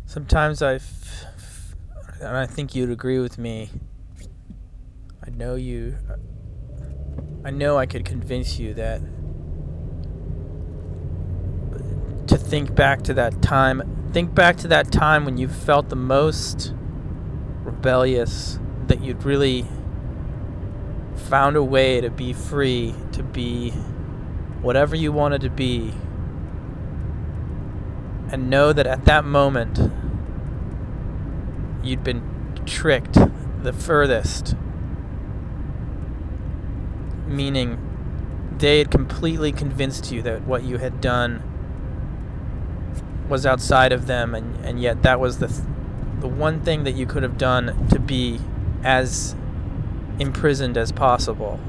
Sometimes and I think you'd agree with me. I know I could convince you that to think back to that time when you felt the most rebellious, that you'd really found a way to be free, to be whatever you wanted to be, and know that at that moment you'd been tricked the furthest, meaning they had completely convinced you that what you had done was outside of them, and yet that was the one thing that you could have done to be as imprisoned as possible.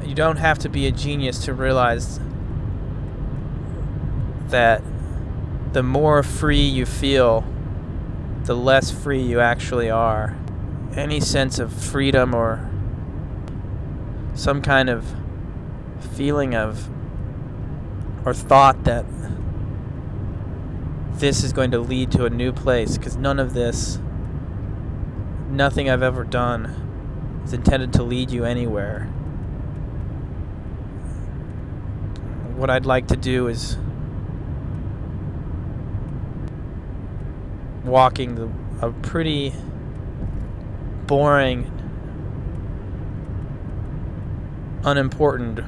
You don't have to be a genius to realize that the more free you feel, the less free you actually are. Any sense of freedom or some kind of feeling of or thought that this is going to lead to a new place, because nothing I've ever done is intended to lead you anywhere. What I'd like to do is walking a pretty boring, unimportant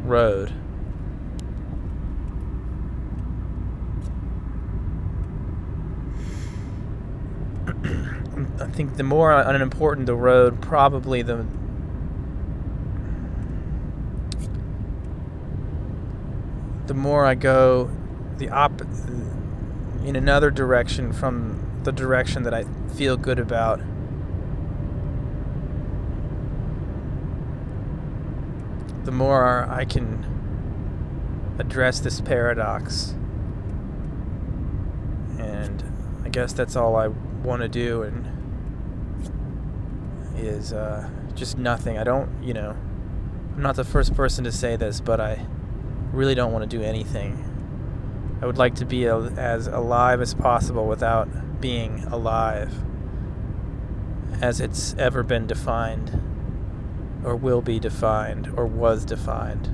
road. I think the more unimportant the road, probably the more I go in another direction from the direction that I feel good about, the more I can address this paradox. And I guess that's all I want to do, and is just nothing. I'm not the first person to say this, but I really don't want to do anything. I would like to be as alive as possible without being alive, as it's ever been defined, or will be defined, or was defined.